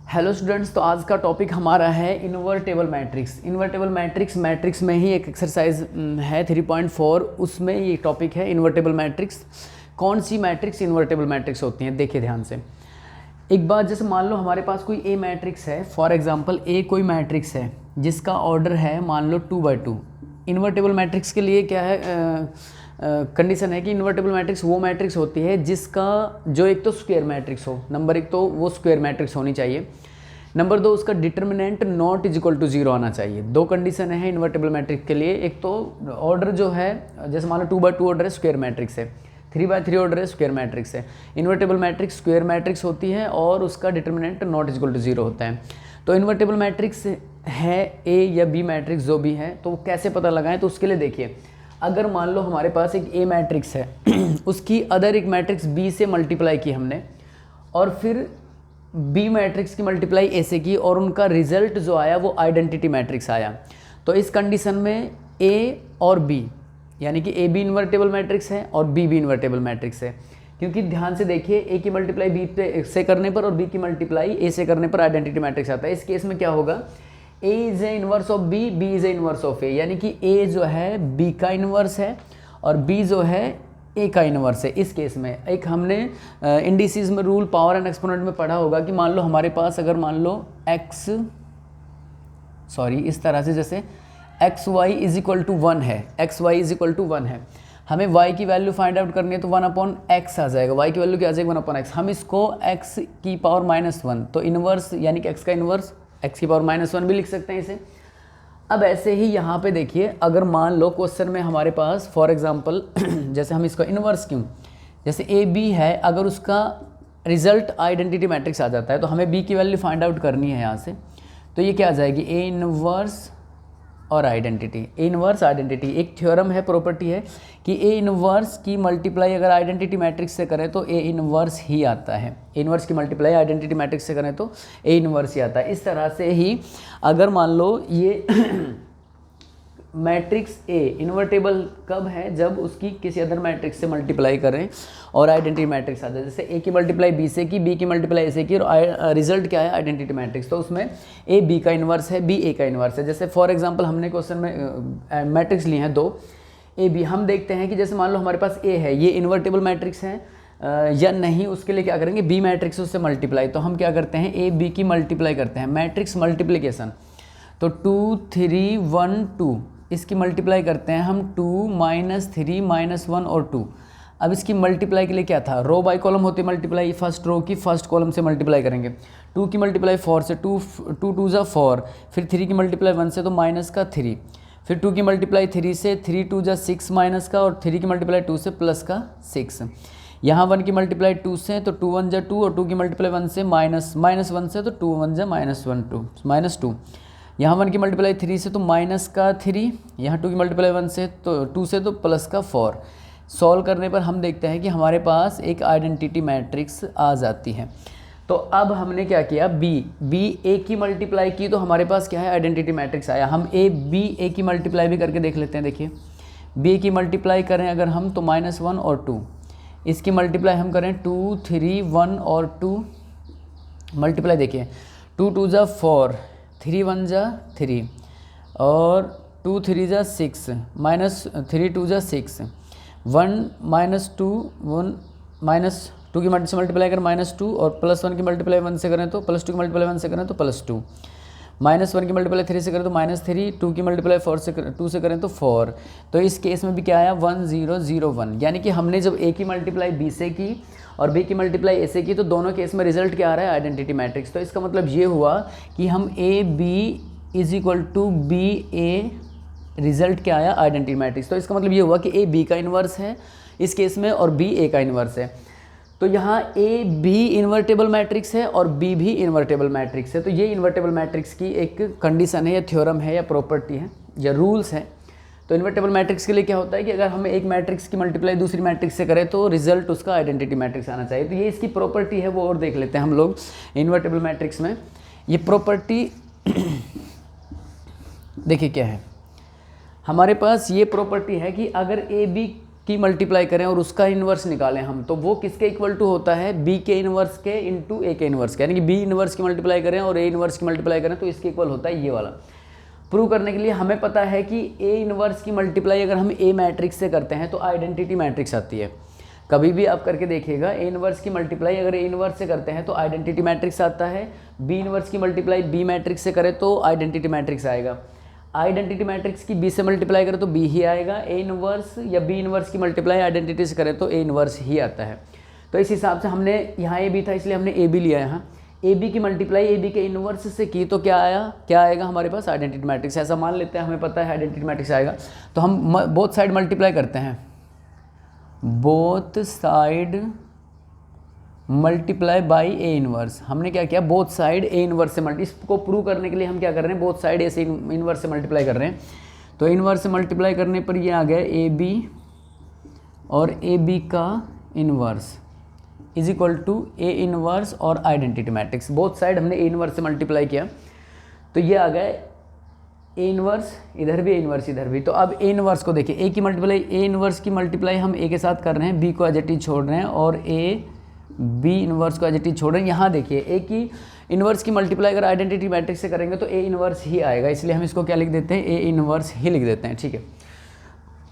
Hello students, तो आज का टॉपिक हमारा है इन्वर्टेबल मैट्रिक्स। इन्वर्टेबल मैट्रिक्स में ही एक एक्सरसाइज है 3.4, उसमें ये टॉपिक है इन्वर्टेबल मैट्रिक्स। कौन सी मैट्रिक्स इन्वर्टेबल मैट्रिक्स होती हैं, देखिए ध्यान से। एक बात, जैसे मान लो हमारे पास कोई ए मैट्रिक्स है, फॉर एग्जांपल ए कोई मैट्रिक्स है जिसका ऑर्डर है मान लो 2/2। इन्वर्टेबल मैट्रिक्स के लिए क्या है कंडीशन है कि इन्वर्टेबल मैट्रिक्स वो मैट्रिक्स होती है जिसका जो एक तो स्क्वायर मैट्रिक्स हो, नंबर एक तो वो स्क्वायर मैट्रिक्स होनी चाहिए, नंबर दो उसका determinant not is equal to 0 आना चाहिए। दो कंडीशन है इन्वर्टेबल मैट्रिक्स के लिए। एक तो ऑर्डर जो है, जैसे मान लो 2/2 ऑर्डर है, स्क्वायर मैट्रिक्स है, 3/3 ऑर्डर है, स्क्वायर मैट्रिक्स है। इन्वर्टेबल मैट्रिक्स स्क्वायर मैट्रिक्स होती है और उसका determinant not is equal to 0 होता है। तो इन्वर्टेबल मैट्रिक्स है ए या बी मैट्रिक्स जो भी है, तो कैसे पता लगाएं, तो उसके लिए देखिए, अगर मान लो हमारे पास एक ए मैट्रिक्स है उसकी अदर एक मैट्रिक्स बी से मल्टीप्लाई की हमने, और फिर बी मैट्रिक्स की मल्टीप्लाई ए से की, और उनका रिजल्ट जो आया वो आइडेंटिटी मैट्रिक्स आया, तो इस कंडीशन में ए और बी, यानी कि ए बी इन्वर्टेबल मैट्रिक्स है और बी भी इन्वर्टेबल मैट्रिक्स है। क्योंकि ध्यान से देखिए, ए की मल्टीप्लाई बी पे से करने पर और बी की मल्टीप्लाई ए से करने पर आइडेंटिटी मैट्रिक्स आता है। इस केस में क्या होगा, A is A inverse of B, B is A inverse of A, यानी कि ए जो है बी का इनवर्स है और बी जो है ए का इनवर्स है। इस केस में एक हमने इंडिसेस में रूल पावर एंड एक्सपोनेंट में पढ़ा होगा कि मान लो हमारे पास अगर मान लो इस तरह से, जैसे X Y is equal to 1 है, X Y is equal to 1 है, हमें y की वैल्यू फाइंड आउट करनी है तो 1/x आ जाएगा। y की वैल्यू क्या आ जाएगी, 1/x। हम इसको x की पावर -1, तो इनवर्स यानी कि x का इनवर्स x की पावर -1 भी लिख सकते हैं इसे। अब ऐसे ही यहाँ पे देखिए, अगर मान लो क्वेश्चन में हमारे पास फॉर एग्जांपल जैसे हम इसका इनवर्स क्यों, जैसे ए बी है, अगर उसका रिजल्ट आइडेंटिटी मैट्रिक्स आ जाता है तो हमें बी की वैल्यू फाइंड आउट करनी है यहाँ से, तो ये क्या आ जाएगी, ए इनवर्स और आइडेंटिटी। ए इनवर्स आइडेंटिटी एक थ्योरम है, प्रॉपर्टी है कि ए इनवर्स की मल्टीप्लाई अगर आइडेंटिटी मैट्रिक्स से करें तो ए इनवर्स ही आता है। ए इनवर्स की मल्टीप्लाई आइडेंटिटी मैट्रिक्स से करें तो ए इनवर्स ही आता है। इस तरह से ही अगर मान लो ये मैट्रिक्स ए इन्वर्टेबल कब है, जब उसकी किसी अदर मैट्रिक्स से मल्टीप्लाई करें और आइडेंटिटी मैट्रिक्स आ जाए। जैसे ए की मल्टीप्लाई बी से की, बी की मल्टीप्लाई ए से की, और रिजल्ट क्या है, आइडेंटिटी मैट्रिक्स, तो उसमें ए बी का इन्वर्स है, बी ए का इन्वर्स है। जैसे फॉर एग्जांपल हमने क्वेश्चन में मैट्रिक्स लिए हैं 2 ए बी। हम देखते हैं कि जैसे मान लो हमारे पास ए है, ये इन्वर्टेबल मैट्रिक्स है या नहीं, उसके लिए क्या करेंगे, बी मैट्रिक्स उससे मल्टीप्लाई। तो हम क्या करते हैं, ए बी की मल्टीप्लाई करते हैं, मैट्रिक्स मल्टीप्लिकेशन। तो 2 3 1 2 इसकी मल्टीप्लाई करते हैं हम, 2 -3 -1 और 2। अब इसकी मल्टीप्लाई के लिए क्या था, रो बाई कॉलम होती मल्टीप्लाई, फर्स्ट रो की फर्स्ट कॉलम से मल्टीप्लाई करेंगे। 2 की मल्टीप्लाई 4 से, 2 2 = 4, फिर 3 की मल्टीप्लाई 1 से तो -3, फिर 2 की मल्टीप्लाई 3 से, 3 2 = 6 माइनस का, और 3 की मल्टीप्लाई 2 से +6। यहाँ 1 की मल्टीप्लाई 2 से तो 2 1 = 2, और 2 की मल्टीप्लाई 1 से -1 से तो 2 1 = -2। यहाँ 1 की मल्टीप्लाई 3 से तो -3, यहाँ 2 की मल्टीप्लाई 1 से तो 2 से तो +4। सॉल्व करने पर हम देखते हैं कि हमारे पास एक आइडेंटिटी मैट्रिक्स आ जाती है। तो अब हमने क्या किया, बी ए की मल्टीप्लाई की, तो हमारे पास क्या है, आइडेंटिटी मैट्रिक्स आया। हम ए की मल्टीप्लाई भी करके देख लेते हैं। देखिए, बी की मल्टीप्लाई करें अगर हम तो -1 और 2, इसकी मल्टीप्लाई हम करें 2 3 1 और 2 मल्टीप्लाई, देखिए 2 2 = 4, 3 1 = 3, और 2 3 = 6, -3 2 = 6, 1 -2 1 -2 की से मल्टीप्लाई करें -2, और +1 की मल्टीप्लाई 1 से करें तो +2 की मल्टीप्लाई 1 से करें तो +2, -1 की मल्टीप्लाई 3 से करें तो -3, 2 की मल्टीप्लाई 2 से करें तो 4। तो इस केस में भी क्या आया, 1 0 0 1, यानी कि हमने जब ए की मल्टीप्लाई बी से की और बी की मल्टीप्लाई ए से की, तो दोनों केस में रिजल्ट क्या आ रहा है, आइडेंटिटी मैट्रिक्स। तो इसका मतलब ये हुआ कि हम A B = B A, result क्या आया, आइडेंटिटी मैट्रिक्स। तो इसका मतलब ये हुआ कि ए बी का इन्वर्स है इस केस में, और बी ए का इन्वर्स है। तो यहाँ ए बी इन्वर्टेबल मैट्रिक्स है और बी भी इन्वर्टेबल मैट्रिक्स है। तो ये इन्वर्टेबल मैट्रिक्स की एक कंडीशन है, या थ्योरम है, या प्रॉपर्टी है, या रूल्स है। तो इन्वर्टेबल मैट्रिक्स के लिए क्या होता है कि अगर हमें एक मैट्रिक्स की मल्टीप्लाई दूसरी मैट्रिक्स से करें तो रिजल्ट उसका आइडेंटिटी मैट्रिक्स आना चाहिए। तो ये इसकी प्रॉपर्टी है, वो और देख लेते हैं हम लोग इन्वर्टेबल मैट्रिक्स में। ये प्रॉपर्टी देखिए क्या है, हमारे पास ये प्रॉपर्टी है कि अगर ए बी की मल्टीप्लाई करें और उसका इन्वर्स निकालें हम, तो वो किसके इक्वल टू होता है, बी के इन्वर्स के इंटू ए के इन्वर्स के, यानी कि बी इन्वर्स की मल्टीप्लाई करें और ए इन्वर्स की मल्टीप्लाई करें तो इसके इक्वल होता है ये वाला। प्रूव करने के लिए हमें पता है कि ए इन्वर्स की मल्टीप्लाई अगर हम ए मैट्रिक्स से करते हैं तो आइडेंटिटी मैट्रिक्स आती है। कभी भी आप करके देखिएगा, ए इन्वर्स की मल्टीप्लाई अगर ए इन्वर्स से करते हैं तो आइडेंटिटी मैट्रिक्स आता है, बी इन्वर्स की मल्टीप्लाई बी मैट्रिक्स से करें तो आइडेंटिटी मैट्रिक्स आएगा, आइडेंटिटी मैट्रिक्स की बी से मल्टीप्लाई करें तो बी ही आएगा, ए इन्वर्स या बी इन्वर्स की मल्टीप्लाई आइडेंटिटी से करें तो ए इन्वर्स ही आता है। तो इस हिसाब से हमने यहाँ ए बी था इसलिए हमने ए बी लिया यहाँ, ए बी की मल्टीप्लाई ए बी के इन्वर्स से की तो क्या आएगा हमारे पास आइडेंटिटी मैट्रिक्स। ऐसा मान लेते हैं हमें पता है आइडेंटिटी मैट्रिक्स आएगा, तो हम बोथ साइड मल्टीप्लाई करते हैं, both side multiply by A inverse. हमने क्या किया, बोथ साइड ए इन्वर्स से इसको प्रूव करने के लिए हम क्या कर रहे हैं, बोथ साइड ए से इन्वर्स से मल्टीप्लाई कर रहे हैं। तो इन्वर्स से मल्टीप्लाई करने पर ये आ गया ए बी और ए बी का inverse is equal to A inverse और आइडेंटिटी मैट्रिक्स। बोथ साइड हमने ए इन्वर्स से मल्टीप्लाई किया तो ये आ गया ए इन्वर्स, इधर भी ए इन्वर्स इधर भी। तो अब ए इन्वर्स को देखिए, ए की मल्टीप्लाई ए इन्वर्स की मल्टीप्लाई हम ए के साथ कर रहे हैं, बी को एज इट इज छोड़ रहे हैं और ए बी इन्वर्स को एज इट इज छोड़ रहे हैं। यहाँ देखिए ए की इन्वर्स की मल्टीप्लाई अगर आइडेंटिटी मैट्रिक्स से करेंगे तो ए इन्वर्स ही आएगा, इसलिए हम इसको क्या लिख देते हैं, ए इन्वर्स ही लिख देते हैं, ठीक है।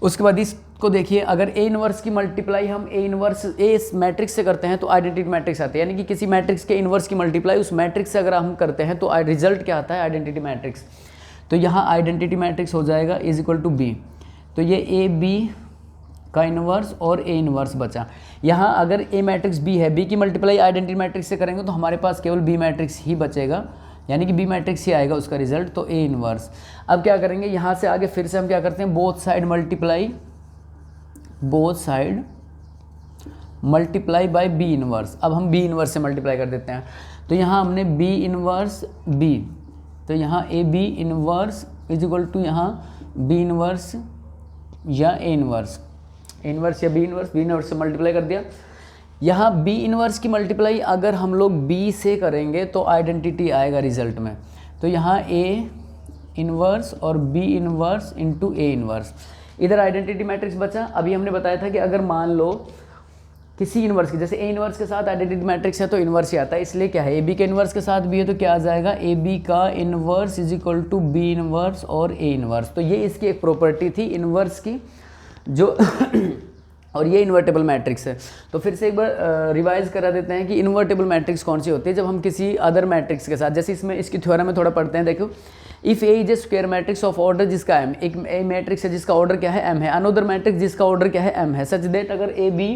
उसके बाद इसको देखिए, अगर ए इन्वर्स की मल्टीप्लाई हम ए इन्वर्स ए मैट्रिक्स से करते हैं तो आइडेंटिटी मैट्रिक्स आती है, यानी कि किसी मैट्रिक्स के इन्वर्स की मल्टीप्लाई उस मैट्रिक्स से अगर हम करते हैं तो रिजल्ट क्या आता है, आइडेंटिटी मैट्रिक्स। तो यहाँ आइडेंटिटी मैट्रिक्स हो जाएगा इज इक्वल टू बी, तो ये ए बी का इन्वर्स और ए इन्वर्स बचा। यहाँ अगर ए मैट्रिक्स बी है, बी की मल्टीप्लाई आइडेंटिटी मैट्रिक्स से करेंगे तो हमारे पास केवल बी मैट्रिक्स ही बचेगा, यानी कि बी मैट्रिक्स ही आएगा उसका रिजल्ट, तो ए इन्वर्स। अब क्या करेंगे, यहाँ से आगे फिर से हम क्या करते हैं, both side multiply by B inverse. अब हम बी इन्वर्स से मल्टीप्लाई कर देते हैं, तो यहाँ हमने बी इन्वर्स बी, तो यहाँ A B inverse is equal to यहाँ बी इन्वर्स या ए इन्वर्स, इन्वर्स या बी इन्वर्स से मल्टीप्लाई कर दिया। यहाँ बी इन्वर्स की मल्टीप्लाई अगर हम लोग बी से करेंगे तो आइडेंटिटी आएगा रिजल्ट में, तो यहाँ ए इन्वर्स और B inverse into A inverse, इधर आइडेंटिटी मैट्रिक्स बचा। अभी हमने बताया था कि अगर मान लो किसी इन्वर्स की, जैसे ए इन्वर्स के साथ आइडेंटिटी मैट्रिक्स है तो इन्वर्स ही आता है, इसलिए क्या है, ए बी के इन्वर्स के साथ भी है तो क्या आ जाएगा, ए बी का inverse is equal to B inverse और ए इन्वर्स। तो ये इसकी एक प्रॉपर्टी थी इन्वर्स की जो और ये इन्वर्टेबल मैट्रिक्स है। तो फिर से एक बार रिवाइज करा देते हैं कि इन्वर्टेबल मैट्रिक्स कौन सी होती है, जब हम किसी अदर मैट्रिक्स के साथ, जैसे इसमें इसकी थ्योरम में थोड़ा पढ़ते हैं, देखो if A is A square matrix of order जिसका एम, एक ए मैट्रिक्स है जिसका ऑर्डर क्या है एम है, अनदर मैट्रिक्स जिसका ऑर्डर क्या है एम है, सच दैट अगर A B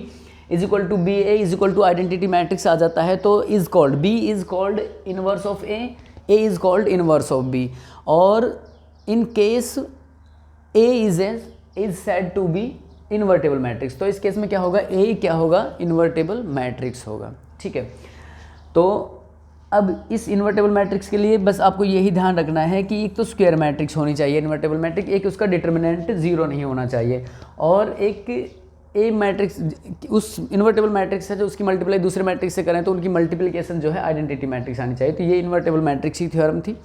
is equal to B A is equal to identity matrix आ जाता है तो is called B is called inverse of A is called inverse of B, और in case A is said to be invertible matrix, तो इस case में क्या होगा, ए क्या होगा, इन्वर्टेबल मैट्रिक्स होगा, ठीक है। तो अब इस इन्वर्टेबल मैट्रिक्स के लिए बस आपको यही ध्यान रखना है कि एक तो स्क्वायर मैट्रिक्स होनी चाहिए इन्वर्टेबल मैट्रिक्स, एक उसका डिटर्मिनेंट जीरो नहीं होना चाहिए, और एक ए मैट्रिक्स उस इन्वर्टेबल मैट्रिक्स है जो उसकी मल्टीप्लाई दूसरे मैट्रिक्स से करें तो उनकी मल्टीप्लिकेशन जो है आइडेंटिटी मैट्रिक्स आनी चाहिए। तो ये इन्वर्टेबल मैट्रिक्स की थ्योरम थी।